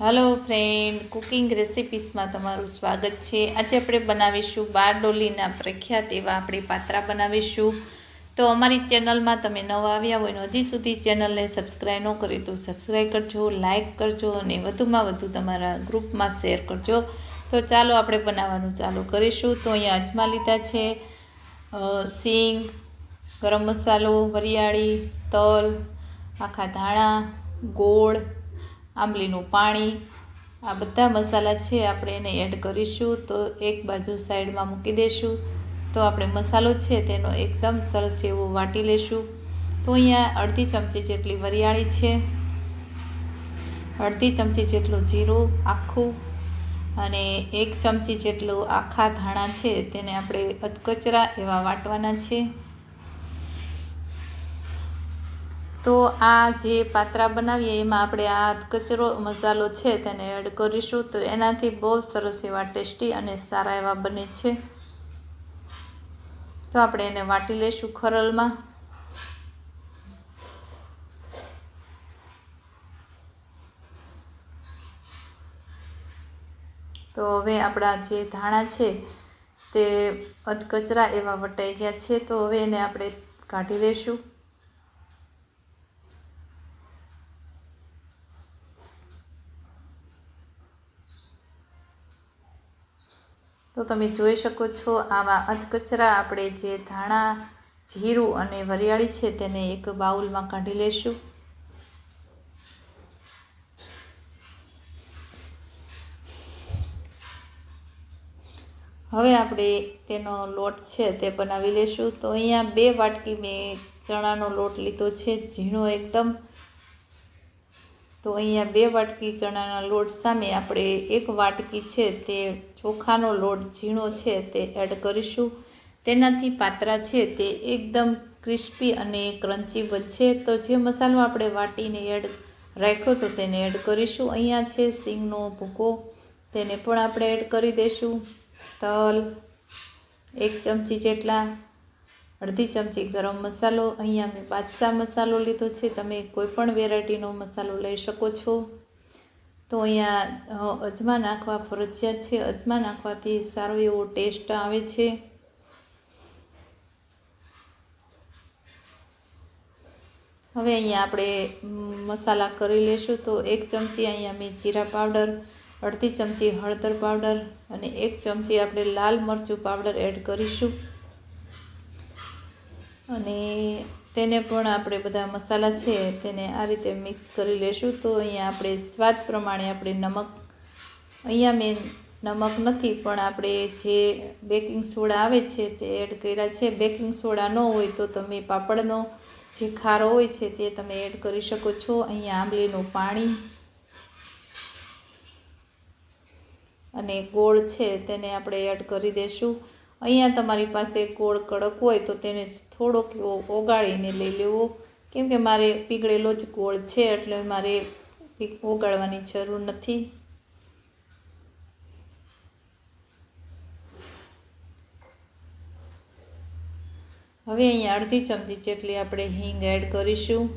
Hello friend, cooking recipes में तमारुं स्वागत है। आज આપણે બનાવીશું બારડોલીના પ્રખ્યાત એવા આપણે પાત્રા બનાવીશું। તો અમારી ચેનલમાં તમે નવા આવ્યા હોય ને હજી સુધી ચેનલને સબસ્ક્રાઈબ ન કરી તો સબસ્ક્રાઈબ કરજો, લાઈક કરજો અને વધુમાં વધુ તમારા ગ્રુપમાં શેર કરજો। તો ચાલો આપણે બનાવવાનું ચાલુ કરીશું। તો અહીંયા અજમા લીધા છે, સિંગ, ગરમ મસાલો, વરિયાળી, તલ, આખા ધાણા, ગોળ, આંબલીનું પાણી, આ બધા મસાલા છે આપણે એને એડ કરીશું। તો એક બાજુ સાઈડમાં મૂકી દઈશું। તો આપણે મસાલો છે તેનો એકદમ સરસ એવો વાટી લેશું। તો અહીંયા અડધી ચમચી જેટલી વરિયાળી છે, અડધી ચમચી જેટલું જીરું આખું અને 1 ચમચી જેટલું આખા ધાણા છે તેને આપણે અધકચરા એવા વાટવાના છે। તો આ જે પાત્રા બનાવીએ એમાં આપણે આ કચરો મસાલો છે તેને એડ કરીશું। તો એનાથી બહુ સરસ એવા ટેસ્ટી અને સારા એવા બને છે। તો આપણે એને વાટી લઈશું ખરલમાં। તો હવે આપણા જે ધાણા છે તે અધકચરા એવા વટાઈ ગયા છે। તો હવે એને આપણે કાઢી લઈશું। તો તમે જોઈ શકો છો આવા અધકચરા આપણે જે ધાણા, જીરું અને વરિયાળી છે તેને એક બાઉલમાં કાઢી લઈશું। હવે આપણે તેનો લોટ છે તે બનાવી લઈશું। તો અહીંયા 2 વાટકી મેં ચણાનો લોટ લીધો છે, ઝીણો એકદમ। તો અહીંયા 2 વાટકી ચણાના લોટ સામે આપણે 1 વાટકી છે તે ચોખાનો લોટ ઝીણો છે તે એડ કરીશું। તેનાથી પાત્રા છે તે એકદમ ક્રિસ્પી અને ક્રન્ચી બનશે। તો જે મસાલો આપણે વાટીને એડ રાખ્યો તો તેને એડ કરીશું। અહીંયા છે સિંગનો ભૂકો, તેને પણ આપણે એડ કરી દઈશું। તલ 1 ચમચી જેટલા, અડધી ચમચી ગરમ મસાલો, અહીંયા મેં બાદશાહ મસાલો લીધો છે, તમે કોઈ પણ વેરાયટીનો મસાલો લઈ શકો છો। તો અહીંયા અજમા નાખવા ફરજિયાત છે, અજમા નાખવાથી સારો એવો ટેસ્ટ આવે છે। હવે અહીંયા આપણે મસાલા કરી લઈશું। તો 1 ચમચી અહીંયા મેં જીરા પાવડર, અડધી ચમચી હળદર પાવડર અને 1 ચમચી આપણે લાલ મરચું પાવડર એડ કરીશું અને તેને પણ આપણે બધા મસાલા છે તેને આ રીતે મિક્સ કરી લેશું। તો અહીંયા આપણે સ્વાદ પ્રમાણે આપણે નમક, અહીંયા મેં નમક નથી પણ આપણે જે બેકિંગ સોડા આવે છે તે એડ કર્યા છે। બેકિંગ સોડા ન હોય તો તમે પાપડનો જે ખારો હોય છે તે તમે એડ કરી શકો છો। અહીંયા આંબલીનું પાણી અને ગોળ છે તેને આપણે એડ કરી દઈશું। અહીંયા તમારી પાસે ગોળ કડક હોય તો તેને થોડોક એવો ઓગાળીને લઈ લેવો, કેમ કે મારે પીગળેલો જ ગોળ છે એટલે મારે ઓગાળવાની જરૂર નથી। હવે અહીંયા અડધી ચમચી જેટલી આપણે હિંગ એડ કરીશું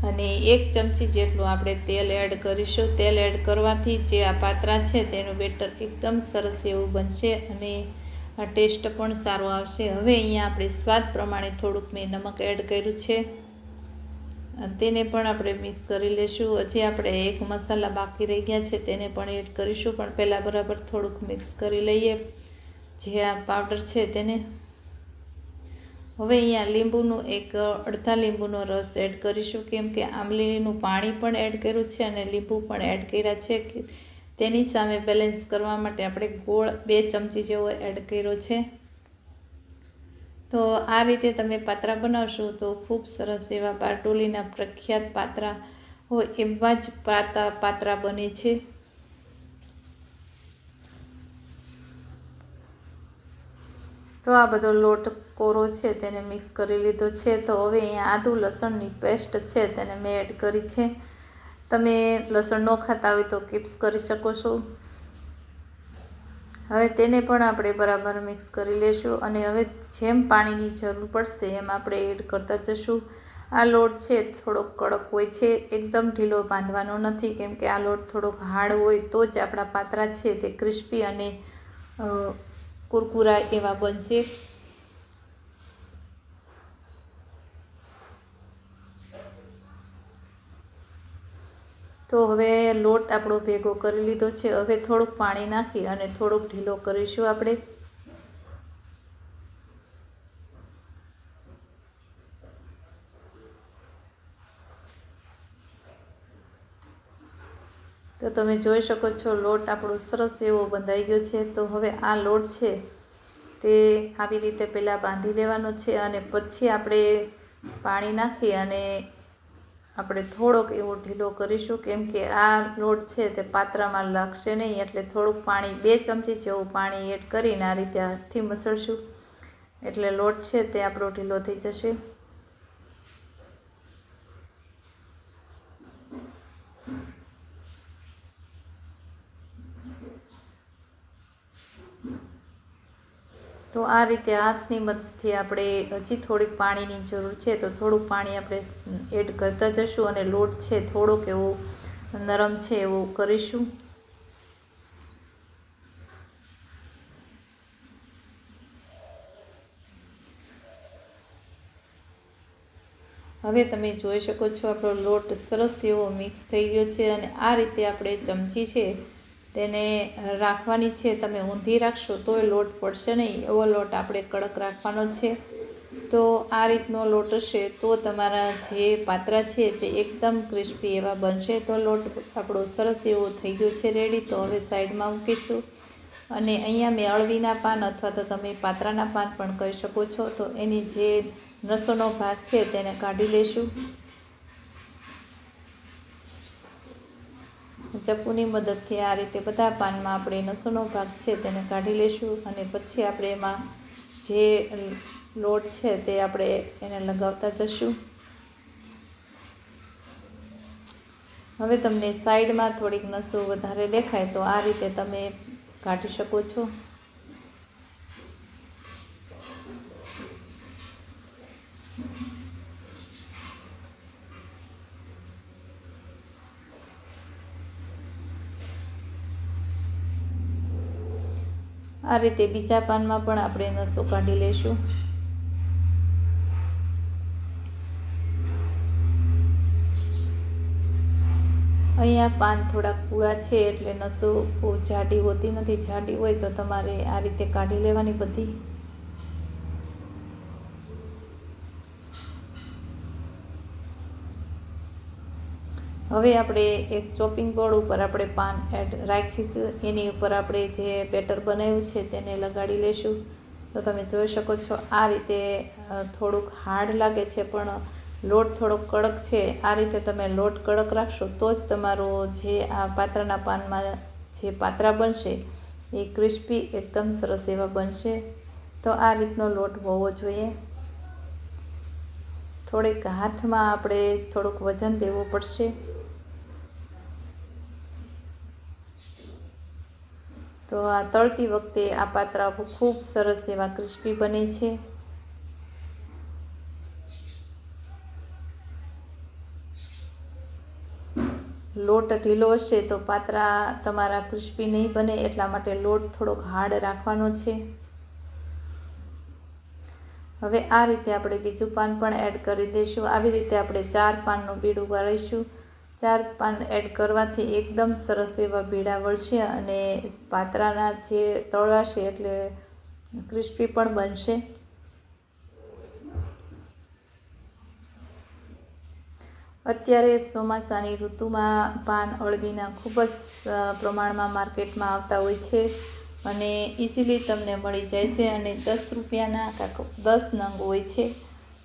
અને 1 ચમચી જેટલું આપણે તેલ એડ કરીશું। તેલ એડ કરવાથી જે આ પાત્રા છે તેનું બેટર એકદમ સરસ એવું બનશે અને આ ટેસ્ટ પણ સારો આવશે। હવે અહીંયા આપણે સ્વાદ પ્રમાણે થોડુંક મેં નમક એડ કર્યું છે, તેને પણ આપણે મિક્સ કરી લઈશું। હજી આપણે 1 મસાલા બાકી રહી ગયા છે તેને પણ એડ કરીશું, પણ પહેલાં બરાબર થોડુંક મિક્સ કરી લઈએ જે આ પાવડર છે તેને। હવે અહીંયા લીંબુનું અડધા લીંબુનો રસ એડ કરીશું, કેમ કે આંબલીનું પાણી પણ એડ કર્યું છે અને લીંબુ પણ એડ કર્યા છે। તેની સામે બેલેન્સ કરવા માટે આપણે ગોળ 2 ચમચી જેવો એડ કર્યો છે। તો આ રીતે તમે પાત્રા બનાવશો તો ખૂબ સરસ એવા બારડોલીના પ્રખ્યાત પાત્રા હોય એવા જ પાત્રા બને છે। તો આ બધો લોટ કોરો છે તેને મિક્સ કરી લીધો છે। તો હવે અહીંયા આદુ લસણની પેસ્ટ છે તેને મેં એડ કરી છે, તમે લસણ ન ખાતા હોય તો સ્કીપ કરી શકો છો। હવે તેને પણ આપણે બરાબર મિક્સ કરી લેશું અને હવે જેમ પાણીની જરૂર પડશે એમ આપણે એડ કરતા જશું. આ લોટ છે થોડોક કડક હોય છે, એકદમ ઢીલો બાંધવાનો નથી, કેમ કે આ લોટ થોડોક હાર્ડ હોય તો જ આપણા પાત્રા છે તે ક્રિસ્પી અને કુરકુરા એવા બનશે. તો હવે લોટ આપણો ભેગો કરી લીધો છે. હવે થોડુંક પાણી નાખી અને થોડુંક ઢીલો કરીશું આપણે. તો તમે જોઈ શકો છો લોટ આપણો સરસ એવો બંધાઈ ગયો છે. તો હવે આ લોટ છે તે આવી રીતે પહેલાં બાંધી લેવાનો છે અને પછી આપણે પાણી નાખી અને આપણે થોડોક એવો ઢીલો કરીશું, કેમ કે આ લોટ છે તે પાત્રામાં લાગશે નહીં. એટલે થોડુંક પાણી 2 ચમચી જેવું પાણી એડ કરીને આ રીતે હાથથી મસળશું એટલે લોટ છે તે આપણો ઢીલો થઈ જશે. તો આ રીતે હાથની મદદથી આપણે હજી થોડીક પાણીની જરૂર છે તો થોડુંક પાણી આપણે એડ કરતા જશું અને લોટ છે થોડોક એવો નરમ છે એવું કરીશું. હવે તમે જોઈ શકો છો આપણો લોટ સરસ એવો મિક્સ થઈ ગયો છે અને આ રીતે આપણે ચમચી છે તેને રાખવાની છે. તમે ઊંધી રાખશો તોય લોટ પડશે નહીં, એવો લોટ આપણે કડક રાખવાનો છે. તો આ રીતનો લોટ હશે તો તમારા જે પાત્રા છે તે એકદમ ક્રિસ્પી એવા બનશે. તો લોટ આપણો સરસ એવો થઈ ગયો છે રેડી. તો હવે સાઈડમાં મૂકીશું અને અહીંયા મેં અળવીના પાન અથવા તો તમે પાત્રાના પાન પણ કહી શકો છો. તો એની જે નસોનો ભાગ છે તેને કાઢી લેશું. ચપ્પુની મદદથી આ રીતે બધા પાનમાં આપણે નસોનો ભાગ છે તેને કાઢી લેશું અને પછી આપણે એમાં જે લોટ છે તે આપણે એને લગાવતા જશું. હવે તમને સાઈડમાં થોડીક નસો વધારે દેખાય તો આ રીતે તમે કાઢી શકો છો. આ રીતે બીજા પાનમાં પણ આપણે નસો કાઢી લઈશું. અહીંયા પાન થોડા કૂળા છે એટલે નસો બહુ જાડી હોતી નથી. જાડી હોય તો તમારે આ રીતે કાઢી લેવાની બધી. હવે આપણે એક ચોપિંગ બોર્ડ ઉપર આપણે પાન એડ રાખીશું. એની ઉપર આપણે જે બેટર બનાવ્યું છે તેને લગાડી લેશું. તો તમે જોઈ શકો છો આ રીતે થોડુંક હાર્ડ લાગે છે પણ લોટ થોડોક કડક છે. આ રીતે તમે લોટ કડક રાખશો તો જ તમારો જે આ પાત્રાના પાનમાં જે પાત્રા બનશે એ ક્રિસ્પી એકદમ સરસ એવા બનશે. તો આ રીતનો લોટ હોવો જોઈએ. થોડીક હાથમાં આપણે થોડુંક વજન દેવું પડશે. તો આ તળતી વખતે આ પાત્રા ખૂબ સરસ એવા ક્રિસ્પી બને છે. લોટ ઢીલો હશે તો પાત્રા તમારા ક્રિસ્પી નહીં બને, એટલા માટે લોટ થોડોક હાર્ડ રાખવાનો છે. હવે આ રીતે આપણે બીજું પાન પણ એડ કરી દઈશું. આવી રીતે આપણે 4 પાનનું બીડું વાળીશું. 4 પાન એડ કરવાથી એકદમ સરસ એવા બીડા વળશે અને પાત્રાના જે તળાશે એટલે ક્રિસ્પી પણ બનશે. અત્યારે ચોમાસાની ઋતુમાં પાન અળવીના ખૂબ જ પ્રમાણમાં માર્કેટમાં આવતા હોય છે અને ઇઝીલી તમને મળી જાય છે અને 10 રૂપિયાના કાંક 10 નંગ હોય છે.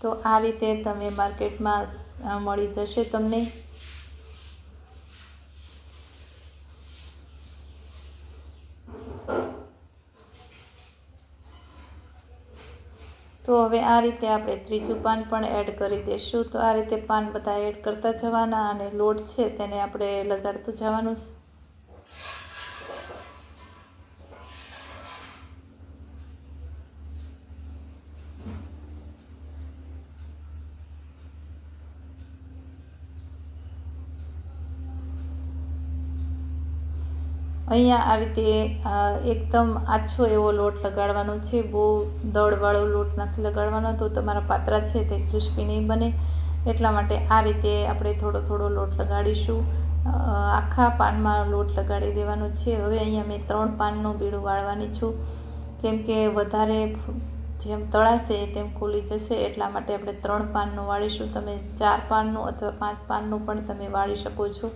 તો આ રીતે તમે માર્કેટમાં મળી જશે તમને. તો હવે આ રીતે આપણે ત્રીજું પાન પણ એડ કરી દઈશું. તો આ રીતે પાન બધા એડ કરતા જવાના અને લોટ છે તેને આપણે લગાડતું જવાનું. અહીંયા આ રીતે એકદમ આછો એવો લોટ લગાડવાનો છે, બહુ દળવાળો લોટ નથી લગાડવાનો, તો તમારા પાત્રા છે તે ક્રિસ્પી નહીં બને. એટલા માટે આ રીતે આપણે થોડો થોડો લોટ લગાડીશું. આખા પાનમાં લોટ લગાડી દેવાનો છે. હવે અહીંયા મેં 3 પાનનું બીડું વાળવાની છું, કેમ કે વધારે જેમ તળાશે તેમ ખુલી જશે, એટલા માટે આપણે 3 પાનનું વાળીશું. તમે 4 પાનનું અથવા 5 પાનનું પણ તમે વાળી શકો છો.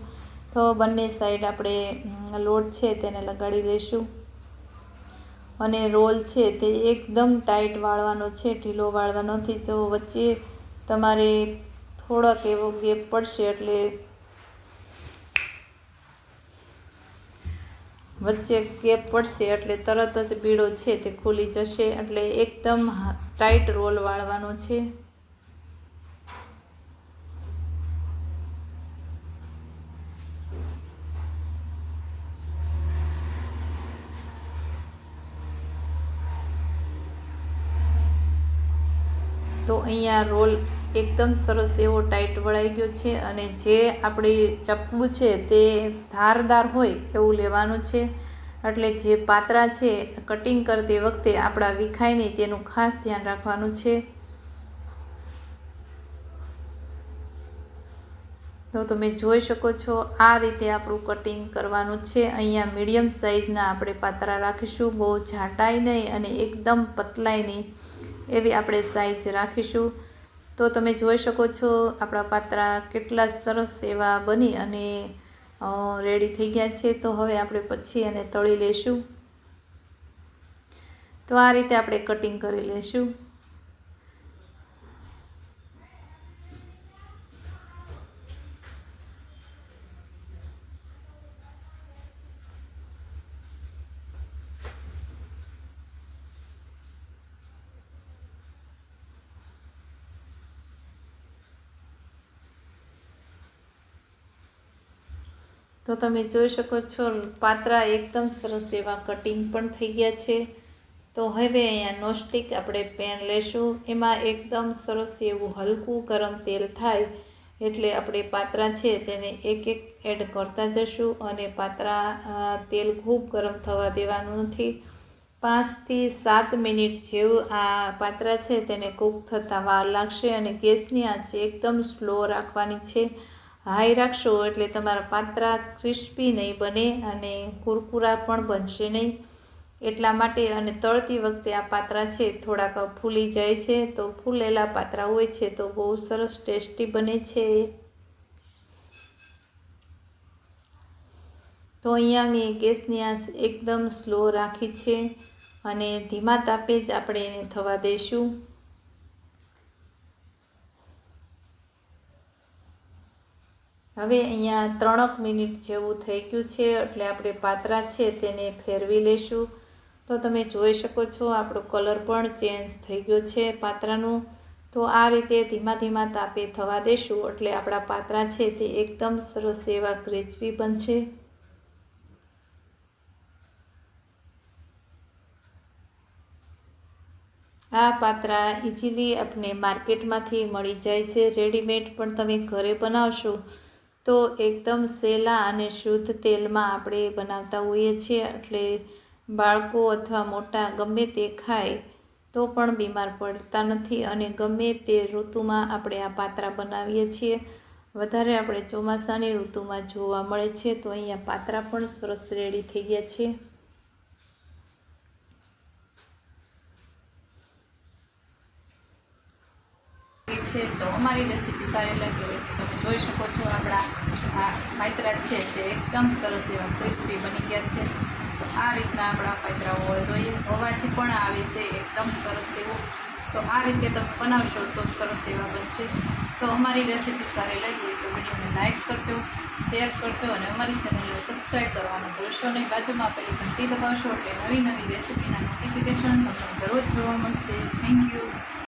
તો બંને સાઈડ આપણે લોટ છે તેને લગાડી લઈશું. અને રોલ છે તે એકદમ ટાઈટ વાળવાનો છે, ઢીલો વાળવાનો નથી. તો વચ્ચે તમારે થોડોક એવો ગેપ પડશે, એટલે તરત જ બીડો છે તે ખુલી જશે. એટલે એકદમ ટાઈટ રોલ વાળવાનો છે. તો અહીંયા રોલ એકદમ સરસ એવો ટાઈટ વળાઈ ગયો છે. અને જે આપણી ચપ્પુ છે તે ધારદાર હોય એવું લેવાનું છે, એટલે જે પાત્રા છે કટિંગ કરતી વખતે આપણા વિખાય નહીં તેનું ખાસ ધ્યાન રાખવાનું છે. તો તમે જોઈ શકો છો આ રીતે આપણું કટિંગ કરવાનું છે. અહીંયા મીડિયમ સાઇઝના આપણે પાત્રા રાખીશું, બહુ જાડાઈ નહીં અને એકદમ પતલાઈ નહીં એવી આપણે સાઈઝ રાખીશું. તો તમે જોઈ શકો છો આપણા પાત્રા કેટલા સરસ એવા બની અને રેડી થઈ ગયા છે. તો હવે આપણે પછી એને તળી લઈશું. તો આ રીતે આપણે કટિંગ કરી લઈશું. તો તમે જોઈ શકો છો પાત્રા એકદમ સરસ એવા કટિંગ પણ થઈ ગયા છે. તો હવે અહીંયા નોનસ્ટિક આપણે પેન લેશું. એમાં એકદમ સરસ એવું હલકું ગરમ તેલ થાય એટલે આપણે પાત્રા છે તેને એક એક એડ કરતા જશું. અને પાત્રા તેલ ખૂબ ગરમ થવા દેવાનું નથી. 5 થી 7 મિનિટ જેવું આ પાત્રા છે તેને કૂક થતાં વાર લાગશે. અને ગેસની આંચ એકદમ સ્લો રાખવાની છે. હાઈ રાખશો એટલે તમારા પાત્રા ક્રિસ્પી નહીં બને અને કુરકુરા પણ બનશે નહીં. એટલા માટે અને તળતી વખતે આ પાત્રા છે થોડાક ફૂલી જાય છે. તો ફૂલેલા પાત્રા હોય છે તો બહુ સરસ ટેસ્ટી બને છે. તો અહીંયા મેં ગેસની આંચ એકદમ સ્લો રાખી છે અને ધીમા તાપે જ આપણે એને થવા દઈશું. હવે અહીંયા 3 મિનિટ જેવું થઈ ગયું છે એટલે આપણે પાત્રા છે તેને ફેરવી લઈશું. તો તમે જોઈ શકો છો આપણો કલર પણ ચેન્જ થઈ ગયો છે પાત્રાનું. તો આ રીતે ધીમા ધીમા તાપે થવા દેશું એટલે આપણા પાત્રા છે તે એકદમ સરસ એવા ક્રિસ્પી બનશે. આ પાત્રા ઇઝીલી આપણે માર્કેટમાંથી મળી જાય છે, રેડીમેડ પણ તમે ઘરે બનાવશો તો એકદમ સહેલા અને શુદ્ધ તેલમાં આપણે બનાવતા હોઈએ છીએ. એટલે બાળકો અથવા મોટા ગમે તે ખાય તો પણ બીમાર પડતા નથી. અને ગમે તે ઋતુમાં આપણે આ પાત્રા બનાવીએ છીએ. વધારે આપણે ચોમાસાની ઋતુમાં જોવા મળે છે. તો અહીંયા પાત્રા પણ સરસ રેડી થઈ ગયા છે. તો અમારી રેસીપી સારી લાગી હોય તો તમે જોઈ શકો છો આપણા પાત્રા છે તે એકદમ સરસ એવા ક્રિસ્પી બની ગયા છે. તો આ રીતના આપણા પાત્રા હોવા જોઈએ, અવાજ પણ આવે છે એકદમ સરસ એવો. તો આ રીતે તમે બનાવશો તો સરસ એવા બનશે. તો અમારી રેસીપી સારી લાગી હોય તો વિડીયોને લાઇક કરજો, શેર કરજો અને અમારી ચેનલને સબસ્ક્રાઈબ કરવાનું ભૂલશો નહીં. બાજુમાં આપેલી ઘંટી દબાવશો એટલે નવી નવી રેસીપીના નોટિફિકેશન તમને દરરોજ જોવા મળશે. Thank you.